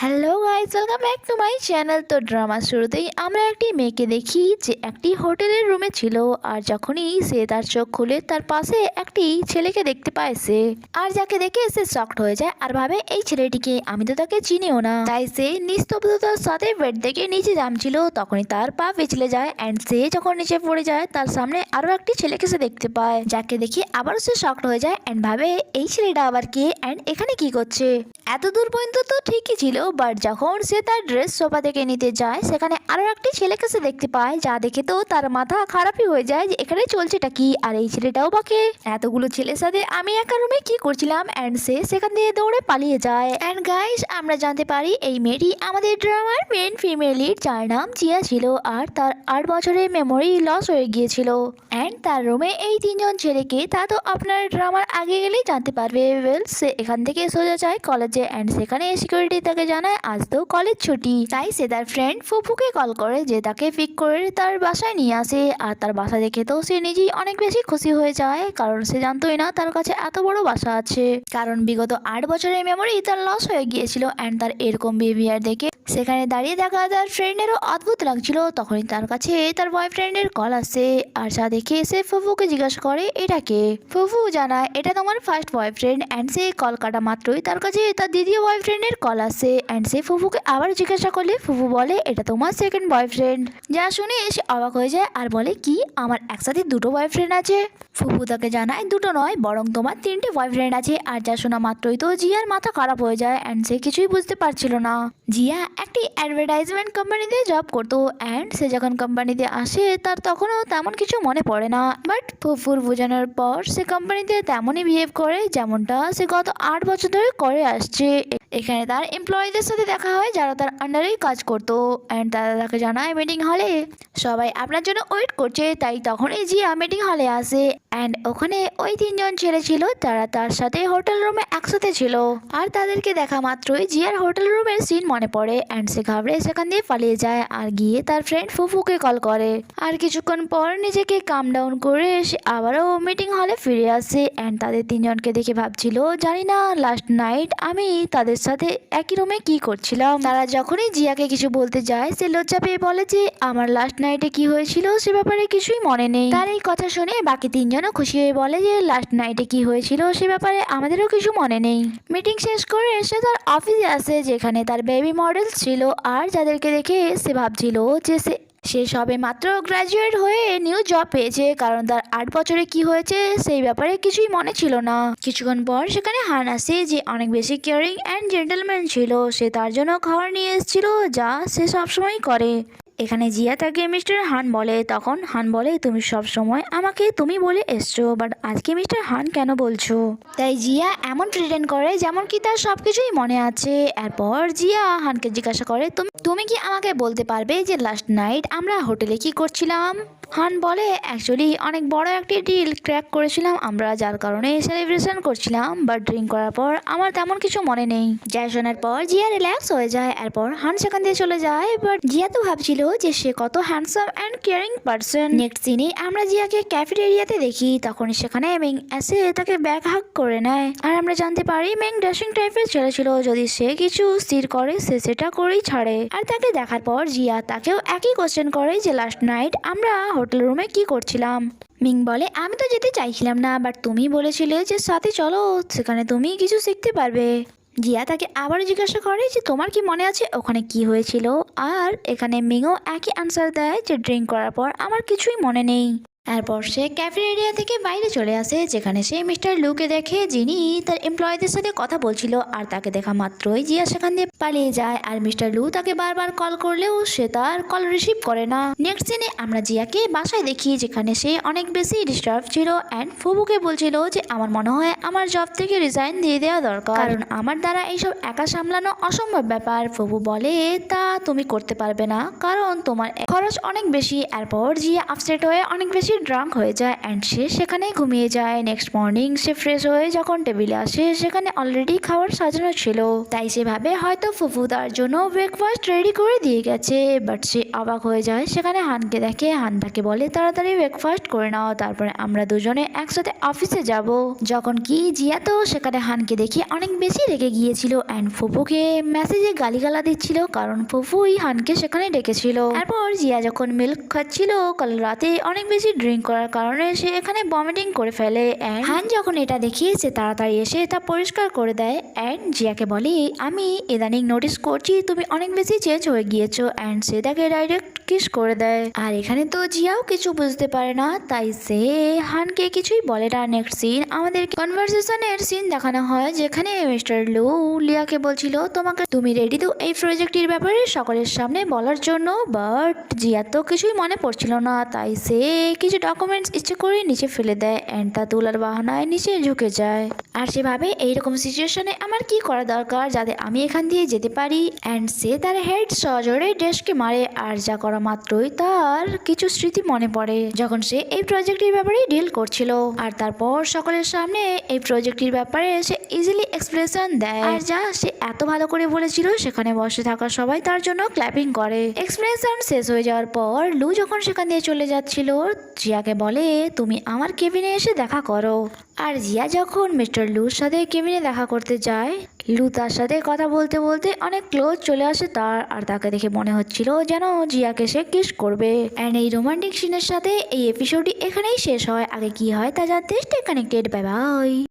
Hello guys, welcome back to my channel. তো drama শুরুতেই আমরা একটি মেয়েকে দেখি যে একটি হোটেলের রুমে ছিল, আর যখনই সে তার চোখ খুলে তার পাশে একটি ছেলেকে দেখতে পায় সে, আর যাকে দেখে সে শকড হয়ে যায় আর ভাবে এই ছেলেটিকে আমি তো তাকে চিনিও না। তাই সে নিস্তব্ধতার সাথে বেড থেকে নিচে নামছিল, তখনই তার পা পিছলে যায় অ্যান্ড সে যখন নিচে পড়ে যায় তার সামনে আরো একটি ছেলেকে সে দেখতে পায়, যাকে দেখে আবারও সে শকড হয়ে যায় অ্যান্ড ভাবে এই ছেলেটা আবার কে অ্যান্ড এখানে কি করছে। এত দূর পর্যন্ত তো ঠিকই ছিল, বাট যখন সে তার ড্রেস সোফা থেকে নিতে যায় সেখানে আরো একটি ছেলেকে সে দেখতে পায়, যা দেখে তো তার মাথা খারাপই হয়ে যায় যে এখানে চলছেটা কি, আর এই ছেলেটাও বাকে এতগুলো ছেলের সাথে আমি একা রুমে কি করছিলাম। অ্যান্ড সে সেখান দিয়ে দৌড়ে পালিয়ে যায়। অ্যান্ড গাইস, আমরা জানতে পারি এই মেয়েটি আমাদের ড্রামার মেন ফিমেল লিড, যার নাম জিয়া ছিল, আর তার 8 বছরের মেমোরি লস হয়ে গিয়েছিল। অ্যান্ড তার রুমে এই তিনজন ছেলেকে তা তো আপনার ড্রামার আগে গেলেই জানতে পারবে। ওয়েল, সে এখান থেকে সোজা যায় কলেজে অ্যান্ড সেখানে সিকিউরিটি তাকে জানায় আজ তো কলেজ ছুটি। তাই সে তার ফ্রেন্ড ফুফুকে কল করে যে তাকে পিক করে তার বাসায় নিয়ে আসে, আর তার বাসা দেখে তো সে নিজেই অনেক বেশি খুশি হয়ে যায়, কারণ সে জানতোই না তার কাছে এত বড় বাসা আছে। কারণ বিগত 8 বছরের মেমোরি তার লস হয়ে গিয়েছিল অ্যান্ড তার এরকম বিহেভিয়ার দেখে সেখানে দাঁড়িয়ে থাকা তার ফ্রেন্ডেরও অদ্ভুত লাগছিল। তখনই তার কাছে তার বয়ফ্রেন্ডের কল আসে, আর যা দেখে সে ফুফুকে জিজ্ঞাসা করে এটা কে। ফুফু জানায় এটা তোমার first boyfriend. And say call কাটা মাত্রই তার কাছে তার দ্বিতীয় বয়ফ্রেন্ডের কল আসে অ্যান্ড সে ফুফুকে আবার জিজ্ঞাসা করলে ফুফু বলে এটা তোমার সেকেন্ড বয়ফ্রেন্ড। যা শুনে এসে অবাক হয়ে যায় আর বলে কি আমার একসাথে দুটো বয়ফ্রেন্ড আছে। ফুফু তাকে জানায় দুটো নয় বরং তোমার 3টে বয়ফ্রেন্ড আছে। আর যা শোনা মাত্রই তো জিয়ার মাথা খারাপ হয়ে যায় অ্যান্ড সে কিছুই বুঝতে পারছিল না। জিয়া একটি অ্যাডভার্টাইজমেন্ট কোম্পানিতে জব করতো অ্যান্ড সে যখন কোম্পানিতে আসে তার তখনও তেমন কিছু মনে পড়ে না, বাট ফুফুর বোঝানোর পর সে কোম্পানিতে তেমনই বিহেভ করে যেমনটা সে গত 8 বছর ধরে করে আসছে। এখানে তার এমপ্লয়ীদের সাথে দেখা হয় যারা তার আন্ডারেই কাজ করতো অ্যান্ড তারা তাকে জানায় মিটিং হলে সবাই আপনার জন্য ওয়েট করছে। তাই তখনই জিয়া মিটিং হলে আসে অ্যান্ড ওখানে ওই 3জন ছেলে ছিল যারা তার সাথে হোটেল রুমে একসাথে ছিল, আর তাদেরকে দেখা মাত্রই জিয়ার হোটেল রুমের সিন মনে পড়ে অ্যান্ড সে ঘাবড়ে সেখান দিয়ে পালিয়ে যায় আর গিয়ে তার ফ্রেন্ড ফুফুকে কল করে। আর কিছুক্ষণ পর নিজেকে কাম ডাউন করে সে আবারও মিটিং হলে ফিরে আসে অ্যান্ড তাদের 3জনকে দেখে ভাবছিল জানি না লাস্ট নাইট আমি তাদের সাথে একই রুমে কি করছিলাম। তারা যখনই জিয়াকে কিছু বলতে যায় সে লজ্জা পেয়ে বলে যে আমার লাস্ট নাইটে কি হয়েছিল সে ব্যাপারে কিছুই মনে নেই। তার এই কথা শুনে বাকি 3জনও খুশি হয়ে বলে যে লাস্ট নাইটে কি হয়েছিল সে ব্যাপারে আমাদেরও কিছু মনে নেই। মিটিং শেষ করে এসে তার অফিসে আসে যেখানে তার বেবি মডেল ছিল, আর যাদেরকে দেখে সে ভাবছিল যে সে সবে মাত্র গ্র্যাজুয়েট হয়ে নিউ জব পেয়েছে, কারণ তার 8 বছরে কি হয়েছে সেই ব্যাপারে কিছুই মনে ছিল না। কিছুক্ষণ পর সেখানে হান আসে যে অনেক বেশি কেয়ারিং অ্যান্ড জেন্টলম্যান ছিল, সে তার জন্য খাবার নিয়ে এসেছিল যা সে সবসময় করে। এখানে জিয়া তাকে মিস্টার হান বলে, তখন হান বলে তুমি সব সময় আমাকে তুমি বলে এসছো, বাট আজকে মিস্টার হান কেন বলছো। তাই জিয়া এমন প্রিটেন্ড করে যেমন কি তার সবকিছুই মনে আছে। এরপর জিয়া হানকে জিজ্ঞাসা করে তুমি কি আমাকে বলতে পারবে যে লাস্ট নাইট আমরা হোটেলে কি করছিলাম। হান বলে অ্যাকচুয়ালি অনেক বড় একটি ডিল ক্র্যাক করেছিলাম আমরা, যার কারণে সেলিব্রেশন করছিলাম, বাট ড্রিঙ্ক করার পর আমার তেমন কিছু মনে নেই। যা শোনার পর জিয়া রিল্যাক্স হয়ে যায়। এরপর হান সেখান দিয়ে চলে যায়, বাট জিয়া তো ভাবছিল যে সে কত handsome and caring person. Next সিনে আমরা জিয়াকে ক্যাফেটেরিয়াতে দেখি, তখন সেখানে মেং এসে তাকে ব্যাক হাগ করে নেয়, আর আমরা জানতে পারি মেং ড্যাশিং টাইপের ছেলে ছিল, যদি সে কিছু স্থির করে সে সেটা করেই ছাড়ে। আর তাকে দেখার পর জিয়া তাকেও একই কোশ্চেন করে যে লাস্ট নাইট আমরা হোটেল রুমে কি করছিলাম। মিং বলে আমি তো যেতে চাইছিলাম না, বাট তুমি বলেছিলে যে সাথে চলো, সেখানে তুমি কিছু শিখতে পারবে। জিয়া তাকে আবার জিজ্ঞাসা করে যে তোমার কি মনে আছে ওখানে কি হয়েছিল, আর এখানে মিংও একই আনসার দেয় যে ড্রিঙ্ক করার পর আমার কিছুই মনে নেই। এরপর সে ক্যাফেটেরিয়া থেকে বাইরে চলে আসে যেখানে সে মিস্টার লুকে দেখে, যিনি তার এমপ্লয়ীদের সাথে কথা বলছিল, আর তাকে দেখা মাত্রই জিয়া সেখান দিয়ে পালিয়ে যায়। আর মিস্টার লু তাকে বারবার কল করলেও সে তার কল রিসিভ করে না। নেক্সট দিনে আমরা জিয়াকে বাসায় দেখি যেখানে সে অনেক বেশি ডিস্টার্ব ছিল অ্যান্ড ফুবুকে বলছিল যে আমার মনে হয় আমার জব থেকে রিজাইন দিয়ে দেওয়া দরকার, কারণ আমার দ্বারা এইসব একা সামলানো অসম্ভব ব্যাপার। ফুবু বলে তা তুমি করতে পারবে না কারণ তোমার খরচ অনেক বেশি। এরপর জিয়া আপসেট হয়ে অনেক বেশি ড্রাঙ্ক হয়ে যায় অ্যান্ড সে সেখানেই ঘুমিয়ে যায়। নেক্সট মর্নিং সে ফ্রেশ হয়ে যখন টেবিলে আসে সেখানে অলরেডি খাবার সাজানো ছিল, তাই সে ভাবে হয়তো ফুফু তার জন্য ব্রেকফাস্ট রেডি করে দিয়ে গেছে। বাট সে অবাক হয়ে যায় সেখানে হানকে দেখে। হান তাকে বলে তাড়াতাড়ি ব্রেকফাস্ট করে নাও, তারপরে আমরা দুজনে একসাথে অফিসে যাব। যখন কি জিয়া তো সেখানে হানকে দেখে অনেক বেশি রেগে গিয়েছিল অ্যান্ড ফুফুকে মেসেজে গালিগালা দিচ্ছিল, কারণ ফুফুই হানকে সেখানে ডেকেছিল। তারপর জিয়া যখন মিল্ক খাচ্ছিল কাল রাতে অনেক বেশি ড্রিঙ্ক করার কারণে সে এখানে ভমিটিং করে ফেলে। অ্যান্ড হান যখন এটা দেখে সে তাড়াতাড়ি এসে তা পরিষ্কার করে দেয় অ্যান্ড জিয়াকে বলে আমি ইদানিং নোটিস করছি তুমি অনেক বেশি চেঞ্জ হয়ে গিয়েছো। অ্যান্ড সে তাকে ডাইরেক্ট কিস করে দেয়। আর এখানে তো জিয়াও কিছু বুঝতে পারে না, তাই সে হানকে কিছুই বলে না। নেক্সট সিন আমাদের কনভারসেশনের সিন দেখানো হয়, যেখানে মিস্টার লু লিয়াকে বলছিল তুমি রেডি তো এই প্রজেক্টের ব্যাপারে সকলের সামনে বলার জন্য। বাট জিয়া তো কিছুই মনে পড়ছিল না, তাই সে কিছু ডকুমেন্টস ইচ্ছে করে নিচে ফেলে দেয় অ্যান্ড তা তোলার বাহানায় নিচে ঝুঁকে যায়। আর সে ভাবে এইরকম সিচুয়েশনে আমার কি করা দরকার যাতে আমি এখান দিয়ে যেতে পারি। অ্যান্ড সে তার হেড সজোরে ডেস্কে মারে, আর যা করা মাত্রই তার কিছু স্মৃতি মনে পড়ে যখন সে এই প্রজেক্টের ব্যাপারে ডিল করছিল। আর তারপর সকলের সামনে এই প্রজেক্টের ব্যাপারে সে ইজিলি এক্সপ্রেশন দেয়, আর যা সে এত ভালো করে বলেছিল সেখানে বসে থাকা সবাই তার জন্য ক্ল্যাপিং করে। এক্সপ্রেশন শেষ হয়ে যাওয়ার পর লু যখন সেখান দিয়ে চলে যাচ্ছিল জিয়াকে বলে তুমি আমার কেবিনে এসে দেখা করো। আর জিয়া যখন মিস্টার লুর সাথে কেবিনে দেখা করতে যায়, লু তার সাথে কথা বলতে বলতে অনেক ক্লোজ চলে আসে তার, আর তাকে দেখে মনে হচ্ছিল যেন জিয়াকে সে কিস করবে। অ্যান্ড এই রোমান্টিক সিনের সাথে এই এপিসোডটি এখানেই শেষ হয়। আগে কি হয় তা জানতে স্টে কানেক্টেড। Bye bye.